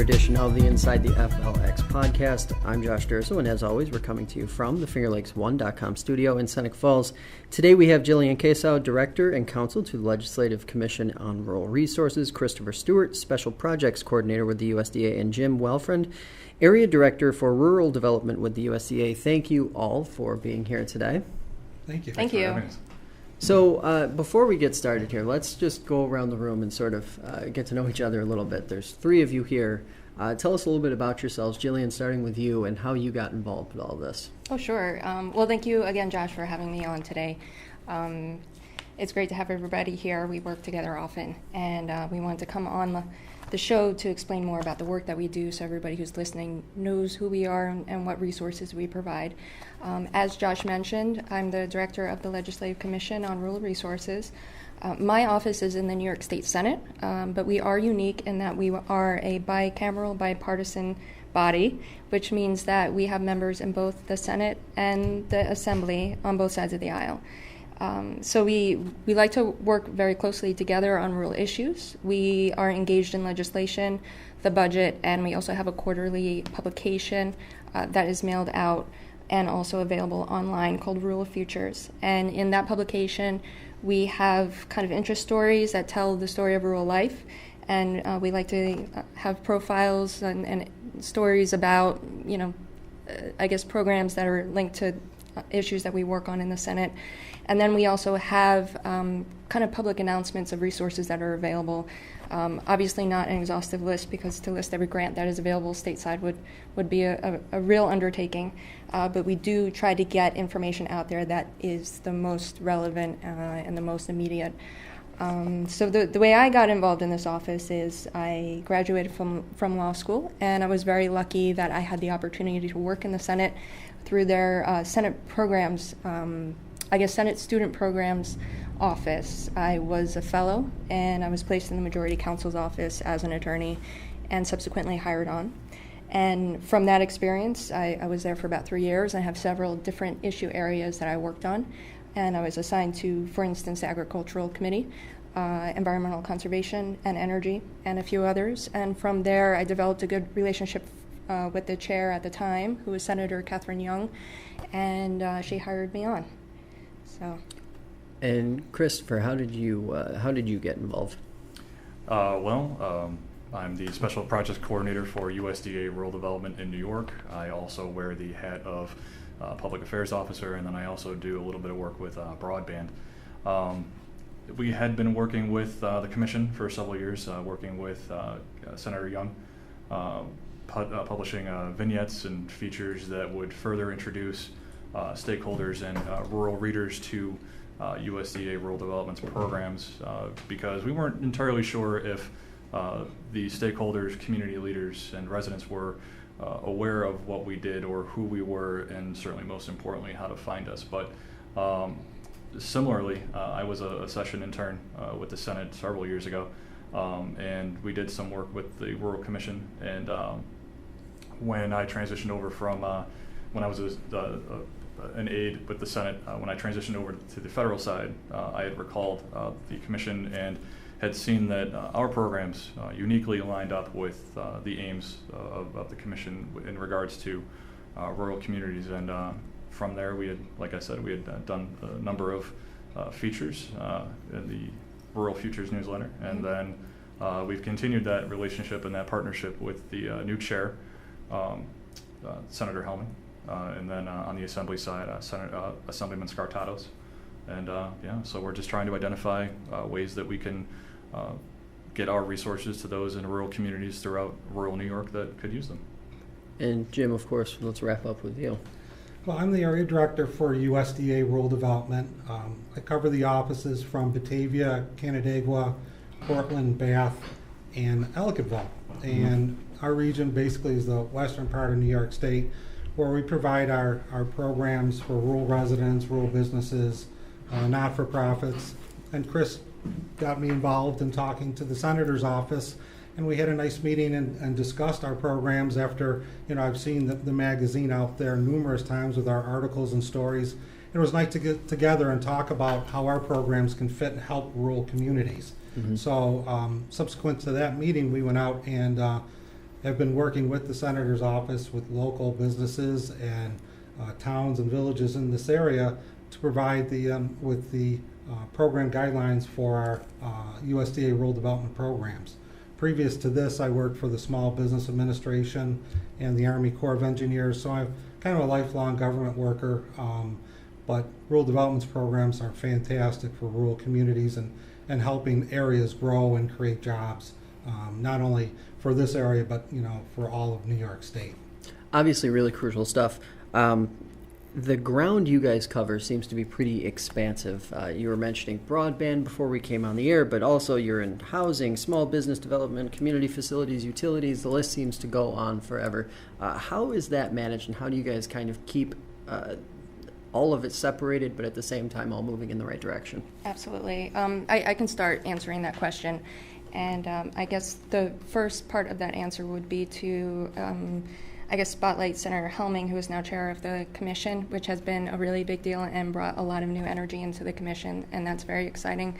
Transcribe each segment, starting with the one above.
edition of the Inside the FLX podcast. I'm Josh Durso, and as always, we're coming to you from the FingerLakes1.com studio in Seneca Falls. Today we have Jillian Kasow, Director and Counsel to the Legislative Commission on Rural Resources, Christopher Stewart, Special Projects Coordinator with the USDA, and Jim Walfrand, Area Director for Rural Development with the USDA. Thank you all for being here today. Thank you. Thank you. So before we get started here, let's just go around the room and sort of get to know each other a little bit. There's three of you here. Tell us a little bit about yourselves. Jillian, starting with you and how you got involved with all this. Oh, sure. Well, thank you again, Josh, for having me on today. It's great to have everybody here. We work together often, and we wanted to come on the show to explain more about the work that we do so everybody who's listening knows who we are and what resources we provide. As Josh mentioned, I'm the Director of the Legislative Commission on Rural Resources. My office is in the New York State Senate, but we are unique in that we are a bicameral, bipartisan body, which means that we have members in both the Senate and the Assembly on both sides of the aisle. So we like to work very closely together on rural issues. We are engaged in legislation, the budget, and we also have a quarterly publication that is mailed out and also available online called Rural Futures. And in that publication, we have kind of interest stories that tell the story of rural life. And we like to have profiles and stories about, I guess programs that are linked to issues that we work on in the Senate. And then we also have kind of public announcements of resources that are available. Obviously not an exhaustive list, because to list every grant that is available stateside would be a real undertaking. But we do try to get information out there that is the most relevant and the most immediate. So the way I got involved in this office is I graduated from law school, and I was very lucky that I had the opportunity to work in the Senate through their Senate programs, Senate Student Programs office. I was a fellow, and I was placed in the Majority Counsel's office as an attorney and subsequently hired on. And from that experience, I was there for about 3 years. I have several different issue areas that I worked on, and I was assigned to, for instance, the Agricultural Committee, Environmental Conservation and Energy, and a few others. And from there, I developed a good relationship with the chair at the time, who was Senator Catherine Young, and she hired me on. So. And Christopher, how did you get involved? I'm the Special Projects Coordinator for USDA Rural Development in New York. I also wear the hat of Public Affairs Officer, and then I also do a little bit of work with Broadband. We had been working with the Commission for several years, working with Senator Young, publishing vignettes and features that would further introduce stakeholders and rural readers to USDA Rural Development's programs, because we weren't entirely sure if the stakeholders, community leaders, and residents were aware of what we did or who we were, and certainly most importantly how to find us. But similarly, I was a session intern with the Senate several years ago, and we did some work with the Rural Commission. And when I transitioned over from when I was an aide with the Senate, when I transitioned over to the federal side, I had recalled the Commission and had seen that our programs uniquely lined up with the aims of the Commission in regards to rural communities. And from there, we had, like I said, we had done a number of features in the Rural Futures newsletter. And then we've continued that relationship and that partnership with the new chair, Senator Hellman. And then on the Assembly side, Assemblyman Scartatos. And so we're just trying to identify ways that we can get our resources to those in rural communities throughout rural New York that could use them. And Jim, of course, let's wrap up with you. Well, I'm the Area Director for USDA Rural Development. I cover the offices from Batavia, Canandaigua, Portland, Bath, and Ellicottville. And our region basically is the western part of New York State, where we provide our programs for rural residents, rural businesses, not-for-profits. And Chris got me involved in talking to the Senator's office, and we had a nice meeting and discussed our programs after, I've seen the magazine out there numerous times with our articles and stories. It was nice to get together and talk about how our programs can fit and help rural communities. Mm-hmm. So subsequent to that meeting, we went out and have been working with the Senator's office with local businesses and towns and villages in this area to provide with the program guidelines for our USDA rural development programs. Previous to this, I worked for the Small Business Administration and the Army Corps of Engineers, so I'm kind of a lifelong government worker, but rural development programs are fantastic for rural communities and helping areas grow and create jobs, not only for this area, but for all of New York State. Obviously, really crucial stuff. The ground you guys cover seems to be pretty expansive. You were mentioning broadband before we came on the air, but also you're in housing, small business development, community facilities, utilities. The list seems to go on forever. How is that managed, and how do you guys kind of keep all of it separated, but at the same time all moving in the right direction? Absolutely. I can start answering that question. And I guess the first part of that answer would be to spotlight Senator Helming, who is now chair of the commission, which has been a really big deal and brought a lot of new energy into the commission, and that's very exciting.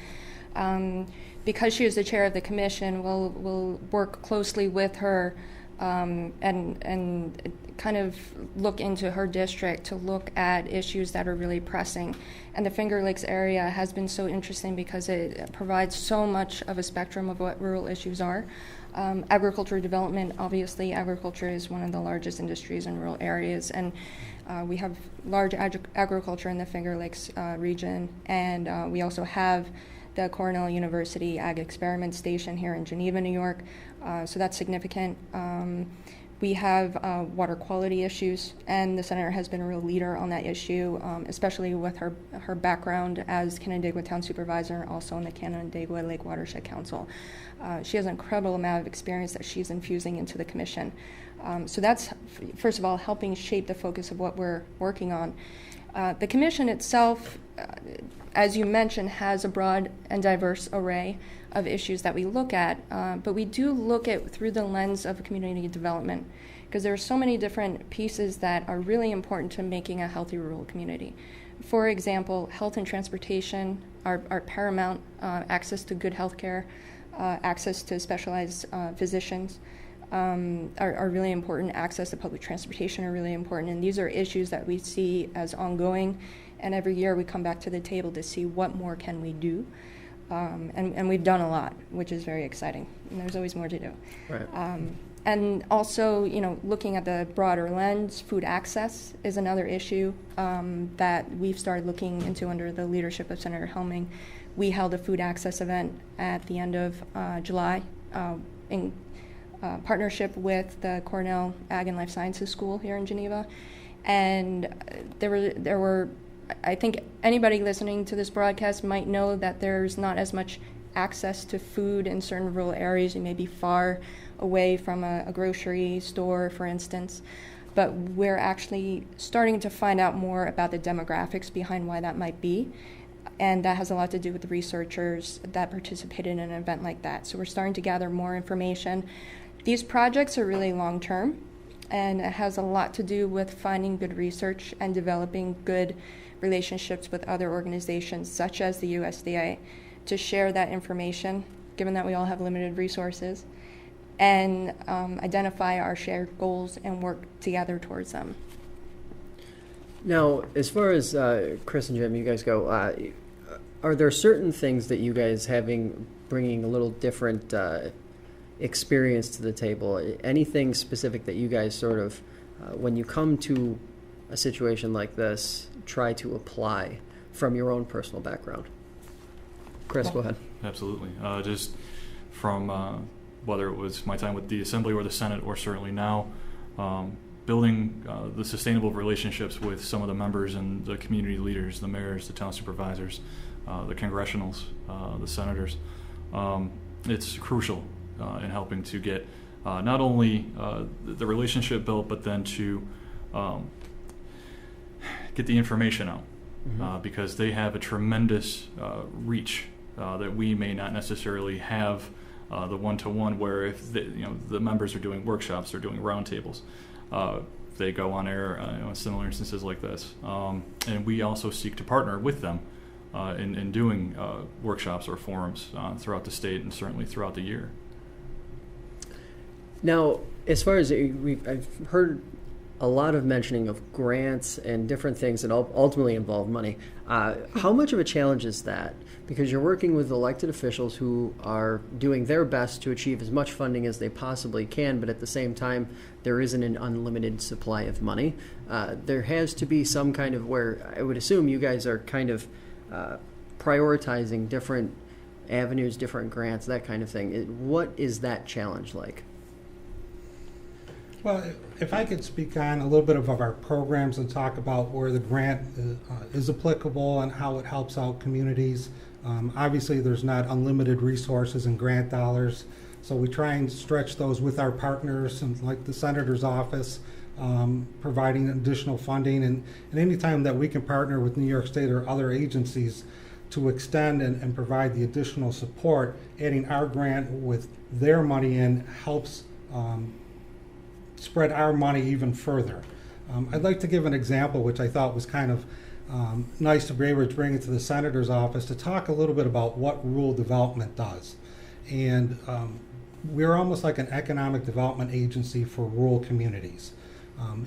Because she is the chair of the commission, we'll work closely with her and kind of look into her district to look at issues that are really pressing. And the Finger Lakes area has been so interesting because it provides so much of a spectrum of what rural issues are. Agriculture development, obviously, agriculture is one of the largest industries in rural areas, and we have large agriculture in the Finger Lakes region, and we also have the Cornell University Ag Experiment Station here in Geneva, New York, so that's significant. We have water quality issues, and the Senator has been a real leader on that issue, especially with her background as Canandaigua Town Supervisor, also in the Canandaigua Lake Watershed Council. She has an incredible amount of experience that she's infusing into the commission. So that's, first of all, helping shape the focus of what we're working on. The commission itself, as you mentioned, has a broad and diverse array of issues that we look at, but we do look at through the lens of community development, because there are so many different pieces that are really important to making a healthy rural community. For example, health and transportation are paramount. Access to good health care, access to specialized physicians are really important. Access to public transportation are really important, and these are issues that we see as ongoing, and every year we come back to the table to see what more can we do. And we've done a lot, which is very exciting. And there's always more to do. Right. And also, looking at the broader lens, food access is another issue that we've started looking into under the leadership of Senator Helming. We held a food access event at the end of July in partnership with the Cornell Ag and Life Sciences School here in Geneva. And there were I think anybody listening to this broadcast might know that there's not as much access to food in certain rural areas. You may be far away from a grocery store, for instance. But we're actually starting to find out more about the demographics behind why that might be. And that has a lot to do with the researchers that participated in an event like that. So we're starting to gather more information. These projects are really long-term, and it has a lot to do with finding good research and developing good relationships with other organizations such as the USDA to share that information, given that we all have limited resources, and identify our shared goals and work together towards them. Now, as far as Chris and Jim, you guys go, are there certain things that you guys bringing a little different experience to the table? Anything specific that you guys sort of, when you come to a situation like this, try to apply from your own personal background? Chris, go ahead. Absolutely. Just from whether it was my time with the Assembly or the Senate, or certainly now, building the sustainable relationships with some of the members and the community leaders, the mayors, the town supervisors, the congressionals, the senators. It's crucial in helping to get not only the relationship built, but then to get the information out, because they have a tremendous reach that we may not necessarily have the one-to-one, where if the members are doing workshops or doing roundtables, they go on air in similar instances like this. And we also seek to partner with them in doing workshops or forums throughout the state and certainly throughout the year. Now, As far as I've heard a lot of mentioning of grants and different things that ultimately involve money. How much of a challenge is that? Because you're working with elected officials who are doing their best to achieve as much funding as they possibly can, but at the same time, there isn't an unlimited supply of money. There has to be some kind of where I would assume you guys are kind of prioritizing different avenues, different grants, that kind of thing. What is that challenge like? Well, if I could speak on a little bit of our programs and talk about where the grant is applicable and how it helps out communities. Obviously, there's not unlimited resources and grant dollars, so we try and stretch those with our partners, and like the Senator's office, providing additional funding. And any time that we can partner with New York State or other agencies to extend and provide the additional support, adding our grant with their money in helps spread our money even further. I'd like to give an example, which I thought was kind of nice to be able to bring it to the Senator's office to talk a little bit about what rural development does. And we're almost like an economic development agency for rural communities.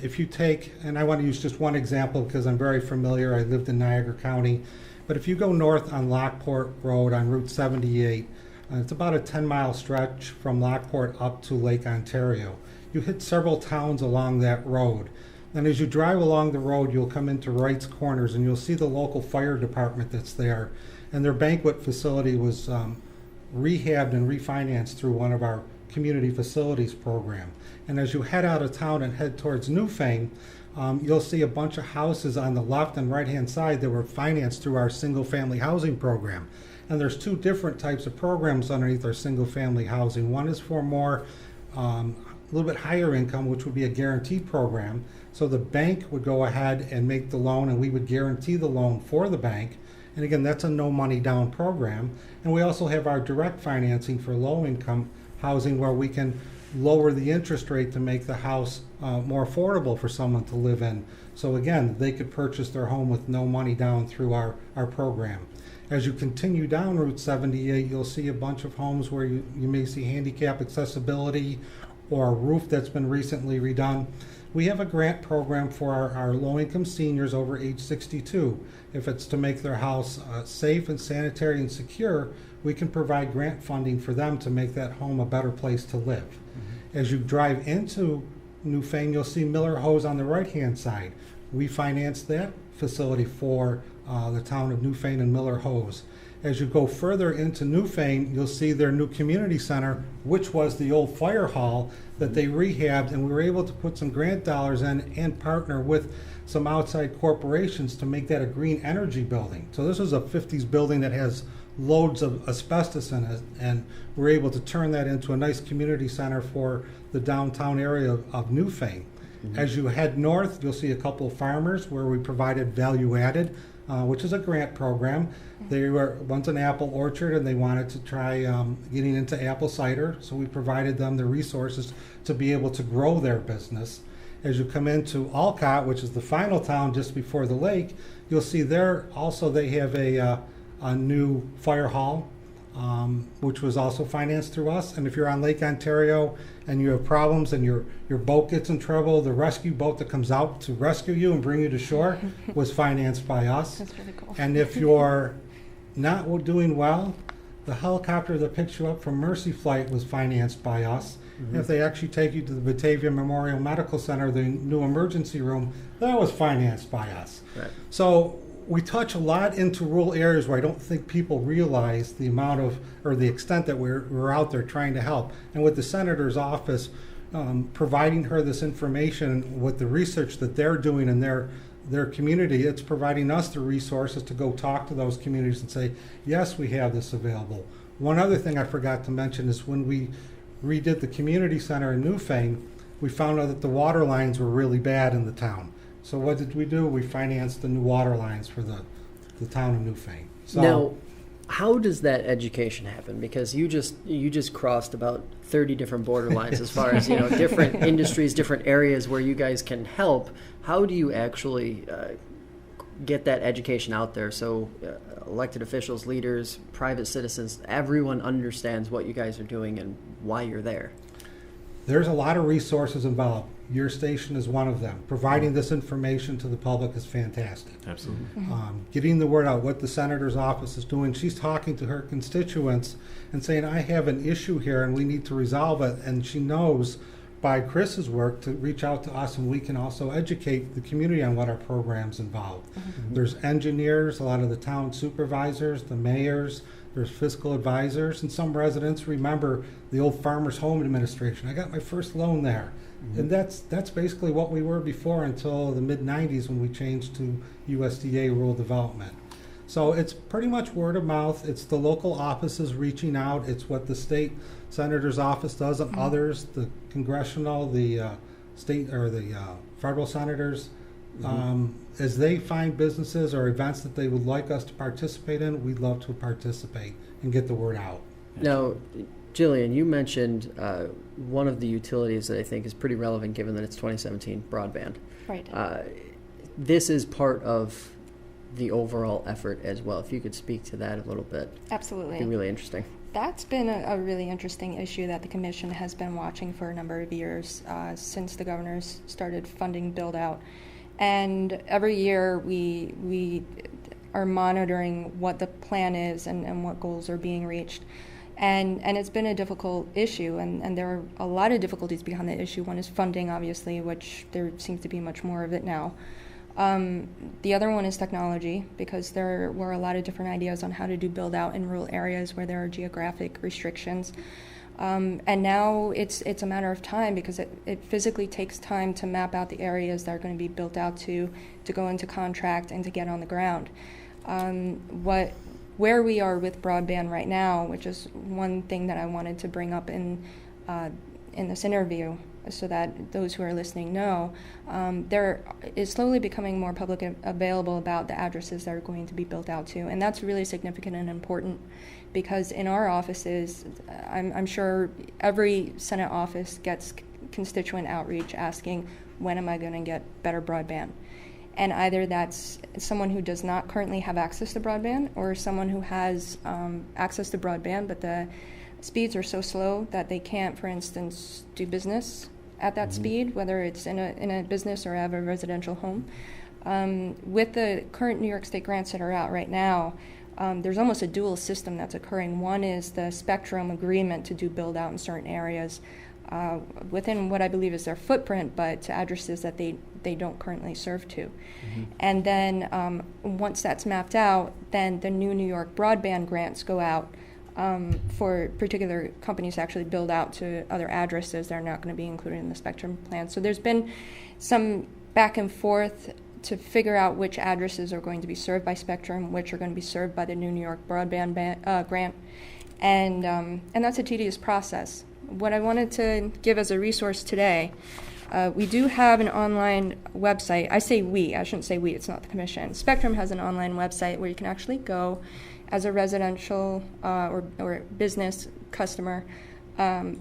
If you take, and I want to use just one example because I'm very familiar, I lived in Niagara County, but if you go north on Lockport Road on Route 78, it's about a 10-mile stretch from Lockport up to Lake Ontario. You hit several towns along that road. And as you drive along the road, you'll come into Wright's Corners and you'll see the local fire department that's there. And their banquet facility was rehabbed and refinanced through one of our community facilities program. And as you head out of town and head towards Newfane, you'll see a bunch of houses on the left and right-hand side that were financed through our single-family housing program. And there's two different types of programs underneath our single-family housing. One is for more a little bit higher income, which would be a guaranteed program. So the bank would go ahead and make the loan, and we would guarantee the loan for the bank. And again, that's a no money down program. And we also have our direct financing for low income housing, where we can lower the interest rate to make the house more affordable for someone to live in. So again, they could purchase their home with no money down through our program. As you continue down Route 78, you'll see a bunch of homes where you may see handicap accessibility or a roof that's been recently redone. We have a grant program for our low-income seniors over age 62. If it's to make their house safe and sanitary and secure, we can provide grant funding for them to make that home a better place to live. Mm-hmm. As you drive into Newfane, you'll see Miller Hose on the right-hand side. We financed that facility for the town of Newfane and Miller Hose. As you go further into Newfane, you'll see their new community center, which was the old fire hall that they rehabbed, and we were able to put some grant dollars in and partner with some outside corporations to make that a green energy building. So this is a 50s building that has loads of asbestos in it, and we're able to turn that into a nice community center for the downtown area of Newfane. Mm-hmm. As you head north, you'll see a couple of farmers where we provided value added, which is a grant program. They were once an apple orchard and they wanted to try getting into apple cider, so we provided them the resources to be able to grow their business. As you come into Alcott, which is the final town just before the lake, you'll see there also they have a new fire hall, which was also financed through us. And if you're on Lake Ontario and you have problems and your boat gets in trouble, the rescue boat that comes out to rescue you and bring you to shore was financed by us. That's really cool. And if you're not doing well, the helicopter that picks you up from Mercy Flight was financed by us. Mm-hmm. If they actually take you to the Batavia Memorial Medical Center, the new emergency room, that was financed by us. Right. So we touch a lot into rural areas where I don't think people realize the amount of, or the extent that we're out there trying to help. And with the Senator's office providing her this information with the research that they're doing in their community, it's providing us the resources to go talk to those communities and say, yes, we have this available. One other thing I forgot to mention is when we redid the community center in Newfane, we found out that the water lines were really bad in the town. So what did we do? We financed the new water lines for the town of Newfane. So now, how does that education happen? Because you just crossed about 30 different border lines as far as different industries, different areas where you guys can help. How do you actually get that education out there so elected officials, leaders, private citizens, everyone understands what you guys are doing and why you're there? There's a lot of resources involved. Your station is one of them. Providing this information to the public is fantastic. Absolutely. Getting the word out, what the senator's office is doing. She's talking to her constituents and saying, I have an issue here and we need to resolve it. And she knows by Chris's work to reach out to us, and we can also educate the community on what our programs involve. There's engineers, a lot of the town supervisors, the mayors, there's fiscal advisors, and some residents remember the old Farmers Home Administration. I got my first loan there. And that's basically what we were before until the mid-90s when we changed to USDA rural development. So it's pretty much word of mouth. It's the local offices reaching out. It's what the state senator's office does, and others, the congressional, the state or the federal senators. As they find businesses or events that they would like us to participate in, we'd love to participate and get the word out. Now, Jillian, you mentioned one of the utilities that I think is pretty relevant given that it's 2017, broadband. Right. This is part of the overall effort as well. If you could speak to that a little bit. Absolutely. It'd be really interesting. That's been a really interesting issue that the Commission has been watching for a number of years since the governors started funding build-out. And every year we are monitoring what the plan is and what goals are being reached. And it's been a difficult issue, and there are a lot of difficulties behind the issue. One is funding, obviously, which there seems to be much more of it now. The other one is technology, because there were a lot of different ideas on how to do build out in rural areas where there are geographic restrictions. And now it's a matter of time, because it physically takes time to map out the areas that are going to be built out to go into contract and to get on the ground. Where we are with broadband right now, which is one thing that I wanted to bring up in this interview, so that those who are listening know, there is slowly becoming more public available about the addresses that are going to be built out to, and that's really significant and important, because in our offices, I'm sure every Senate office gets constituent outreach asking, when am I going to get better broadband? And either that's someone who does not currently have access to broadband, or someone who has access to broadband, but the speeds are so slow that they can't, for instance, do business at that speed, whether it's in a business or have a residential home. With the current New York State grants that are out right now, there's almost a dual system that's occurring. One is the Spectrum agreement to do build out in certain areas within what I believe is their footprint, but to addresses that they don't currently serve to. And then once that's mapped out, then the new New York broadband grants go out for particular companies to actually build out to other addresses that are not going to be included in the Spectrum plan. So there's been some back and forth to figure out which addresses are going to be served by Spectrum, which are going to be served by the new New York broadband grant, and that's a tedious process. What I wanted to give as a resource today, we do have an online website. I say we, I shouldn't say we, it's not the Commission. Spectrum has an online website where you can actually go as a residential or business customer,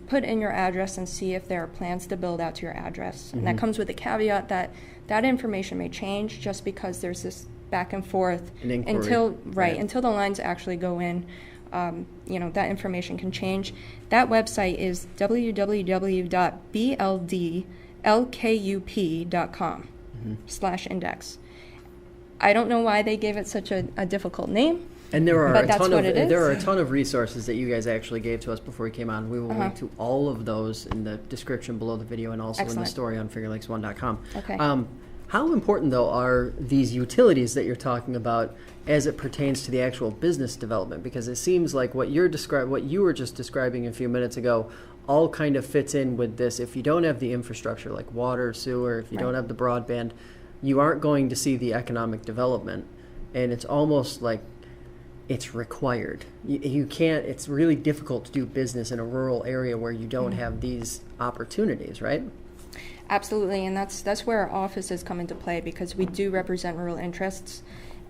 put in your address and see if there are plans to build out to your address. And that comes with a caveat that information may change just because there's this back and forth until the lines actually go in. That information can change. That website is www.bldlkup.com/index. I don't know why they gave it such a difficult name. And there are a ton of resources that you guys actually gave to us before we came on. We will link to all of those in the description below the video, and also in the story on FingerLakes1.com. Okay. How important, though, are these utilities that you're talking about as it pertains to the actual business development? Because it seems like what you were just describing a few minutes ago, all kind of fits in with this. If you don't have the infrastructure like water, sewer, if you don't have the broadband, you aren't going to see the economic development, and it's almost like it's required. You can't. It's really difficult to do business in a rural area where you don't have these opportunities, right? Absolutely, and that's where our offices come into play, because we do represent rural interests.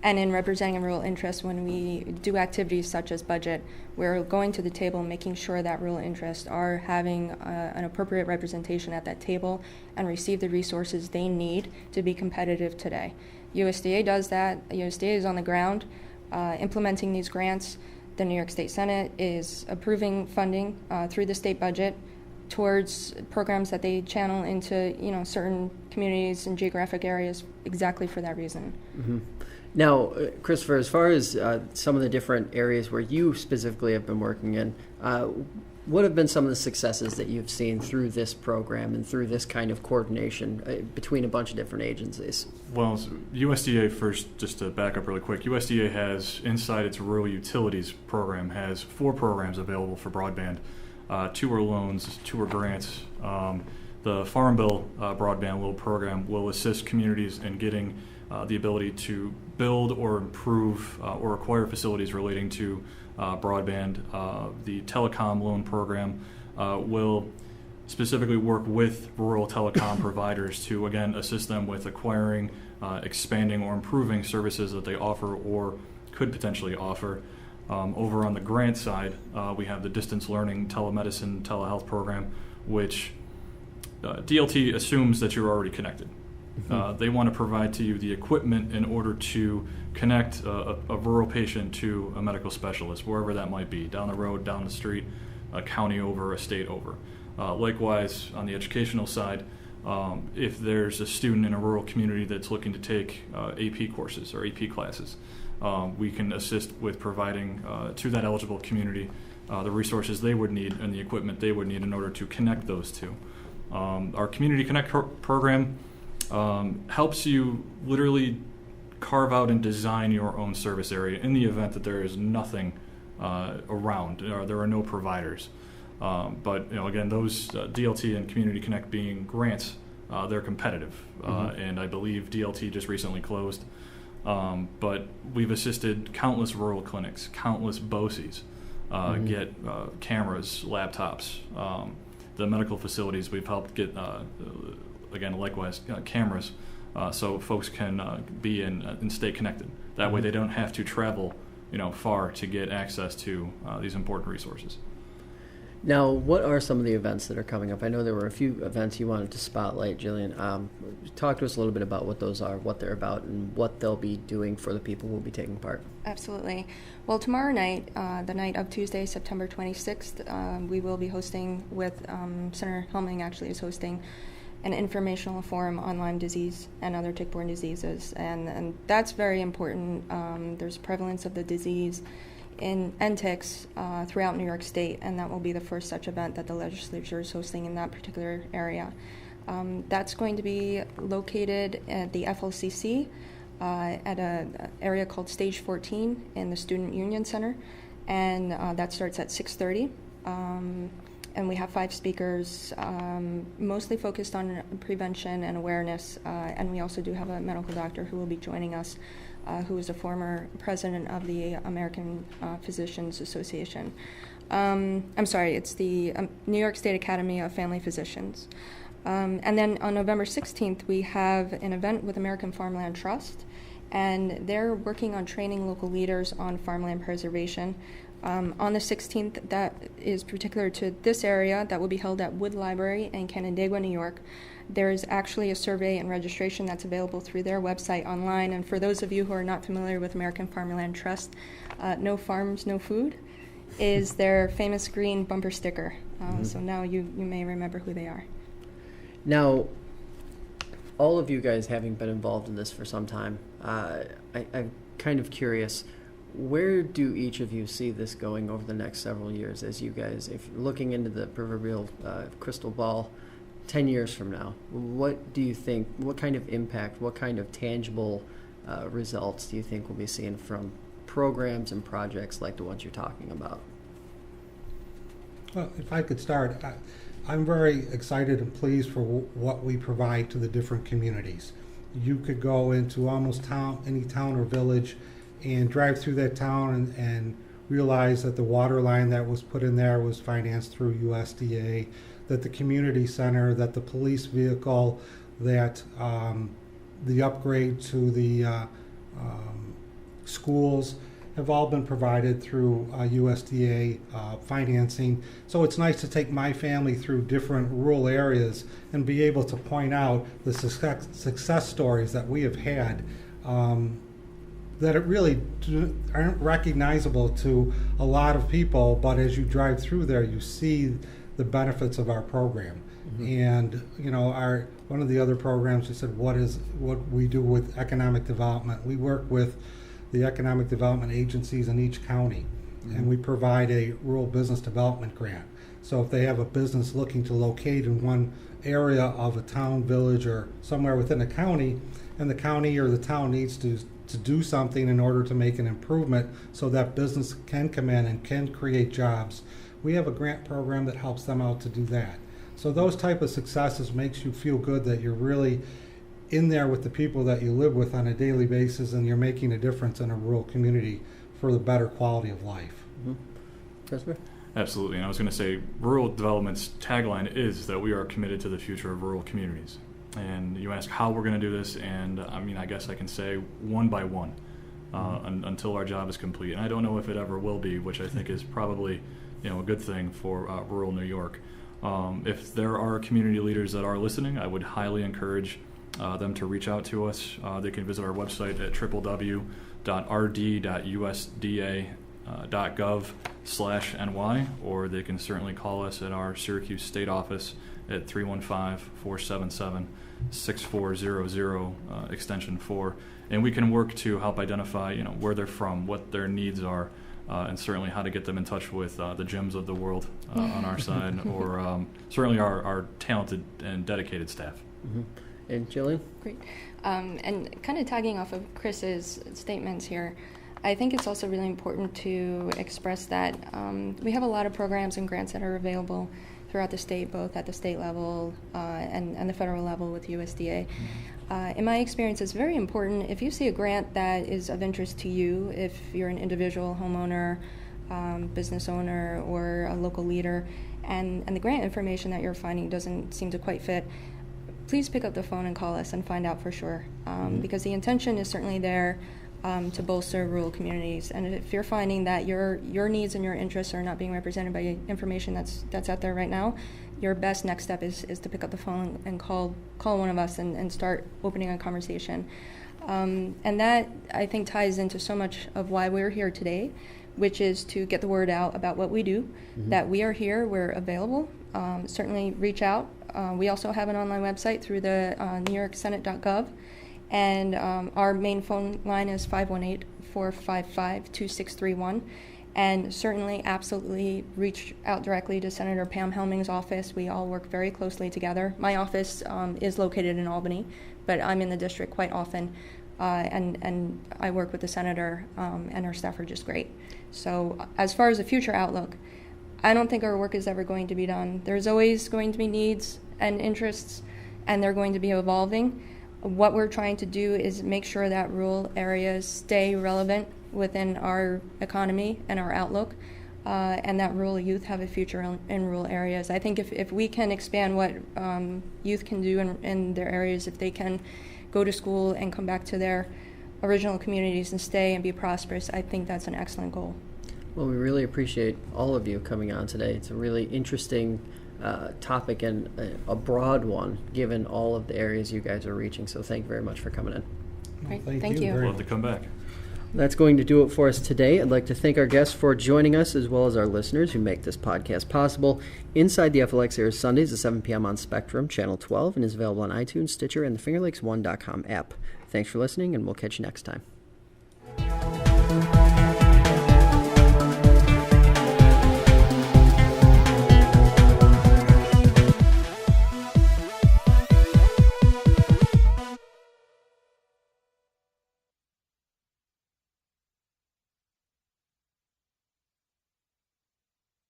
And in representing rural interests, when we do activities such as budget, we're going to the table and making sure that rural interests are having an appropriate representation at that table and receive the resources they need to be competitive today. USDA does that. USDA is on the ground implementing these grants. The New York State Senate is approving funding through the state budget towards programs that they channel into, certain communities and geographic areas exactly for that reason. Mm-hmm. Now, Christopher, as far as some of the different areas where you specifically have been working in, what have been some of the successes that you've seen through this program and through this kind of coordination between a bunch of different agencies? Well, USDA, first, just to back up really quick, USDA has, inside its rural utilities program, has 4 programs available for broadband. 2 are loans, 2 are grants. The Farm Bill broadband loan program will assist communities in getting the ability to build or improve or acquire facilities relating to broadband. The telecom loan program will specifically work with rural telecom providers to, again, assist them with acquiring, expanding, or improving services that they offer or could potentially offer. Over on the grant side, we have the distance learning telemedicine telehealth program, which DLT assumes that you're already connected. They want to provide to you the equipment in order to connect a rural patient to a medical specialist, wherever that might be, down the road, down the street, a county over, a state over. Likewise, on the educational side, if there's a student in a rural community that's looking to take AP courses or AP classes, we can assist with providing to that eligible community the resources they would need and the equipment they would need in order to connect those two. Our Community Connect program helps you literally carve out and design your own service area in the event that there is nothing around or there are no providers. But again, those DLT and Community Connect being grants, they're competitive, and I believe DLT just recently closed. But we've assisted countless rural clinics, countless BOCES get cameras, laptops. The medical facilities, we've helped get, again, likewise, cameras, so folks can be in and stay connected. That way they don't have to travel far to get access to these important resources. Now, what are some of the events that are coming up? I know there were a few events you wanted to spotlight, Jillian. Talk to us a little bit about what those are, what they're about, and what they'll be doing for the people who will be taking part. Absolutely. Well, tomorrow night, the night of Tuesday, September 26th, we will be hosting with Senator Helming actually is hosting an informational forum on Lyme disease and other tick-borne diseases, and that's very important. There's prevalence of the disease and ticks throughout New York State, and that will be the first such event that the legislature is hosting in that particular area. That's going to be located at the FLCC at an area called Stage 14 in the Student Union Center, and that starts at 6:30. And we have 5 speakers, mostly focused on prevention and awareness, and we also do have a medical doctor who will be joining us, who is a former president of the American Physicians Association. I'm sorry, it's the New York State Academy of Family Physicians. And then on November 16th, we have an event with American Farmland Trust, and they're working on training local leaders on farmland preservation. On the 16th, that is particular to this area, that will be held at Wood Library in Canandaigua, New York. There is actually a survey and registration that's available through their website online. And for those of you who are not familiar with American Farmland Trust, No Farms, No Food is their famous green bumper sticker. So now you may remember who they are. Now, all of you guys having been involved in this for some time, I'm kind of curious, where do each of you see this going over the next several years as you guys, if you're looking into the proverbial crystal ball, 10 years from now, what do you think, what kind of impact, what kind of tangible results do you think we'll be seeing from programs and projects like the ones you're talking about? Well, if I could start, I'm very excited and pleased for what we provide to the different communities. You could go into almost any town or village and drive through that town and realize that the water line that was put in there was financed through USDA, that the community center, that the police vehicle, that the upgrade to the schools have all been provided through USDA financing. So it's nice to take my family through different rural areas and be able to point out the success stories that we have had that it really aren't recognizable to a lot of people, but as you drive through there, you see the benefits of our program. And one of the other programs, you said, what we do with economic development. We work with the economic development agencies in each county, and we provide a rural business development grant. So if they have a business looking to locate in one area of a town, village, or somewhere within a county, and the county or the town needs to do something in order to make an improvement so that business can come in and can create jobs, we have a grant program that helps them out to do that. So those type of successes makes you feel good that you're really in there with the people that you live with on a daily basis, and you're making a difference in a rural community for the better quality of life. Christopher? Absolutely. And I was going to say, rural development's tagline is that we are committed to the future of rural communities. And you ask how we're going to do this, and I guess I can say one by one until our job is complete. And I don't know if it ever will be, which I think is probably a good thing for rural New York. If there are community leaders that are listening, I would highly encourage them to reach out to us. They can visit our website at www.rd.usda.gov/NY, or they can certainly call us at our Syracuse State office at 315-477-6400, extension 4. And we can work to help identify where they're from, what their needs are, and certainly how to get them in touch with the Jims of the world on our side, or certainly our talented and dedicated staff. And Jillian? Great. And kind of tagging off of Chris's statements here, I think it's also really important to express that we have a lot of programs and grants that are available throughout the state, both at the state level and the federal level with USDA. In my experience, it's very important if you see a grant that is of interest to you, if you're an individual homeowner, business owner, or a local leader, and the grant information that you're finding doesn't seem to quite fit, please pick up the phone and call us and find out for sure, because the intention is certainly there to bolster rural communities. And if you're finding that your needs and your interests are not being represented by information that's out there right now, your best next step is to pick up the phone and call one of us and start opening a conversation. And that, I think, ties into so much of why we're here today, which is to get the word out about what we do, that we are here, we're available. Certainly reach out. We also have an online website through the NewYorkSenate.gov, and our main phone line is 518-455-2631. And certainly, absolutely reach out directly to Senator Pam Helming's office. We all work very closely together. My office is located in Albany, but I'm in the district quite often, and I work with the senator, and our staff are just great. So as far as the future outlook, I don't think our work is ever going to be done. There's always going to be needs and interests, and they're going to be evolving. What we're trying to do is make sure that rural areas stay relevant within our economy and our outlook, and that rural youth have a future in rural areas. I think if we can expand what youth can do in their areas, if they can go to school and come back to their original communities and stay and be prosperous, I think that's an excellent goal. Well, we really appreciate all of you coming on today. It's a really interesting topic and a broad one, given all of the areas you guys are reaching. So thank you very much for coming in. Great. Well, Thank you. We'll have to come back. That's going to do it for us today. I'd like to thank our guests for joining us, as well as our listeners who make this podcast possible. Inside the FLX airs Sundays at 7 p.m. on Spectrum, Channel 12, and is available on iTunes, Stitcher, and the FingerLakes1.com app. Thanks for listening, and we'll catch you next time.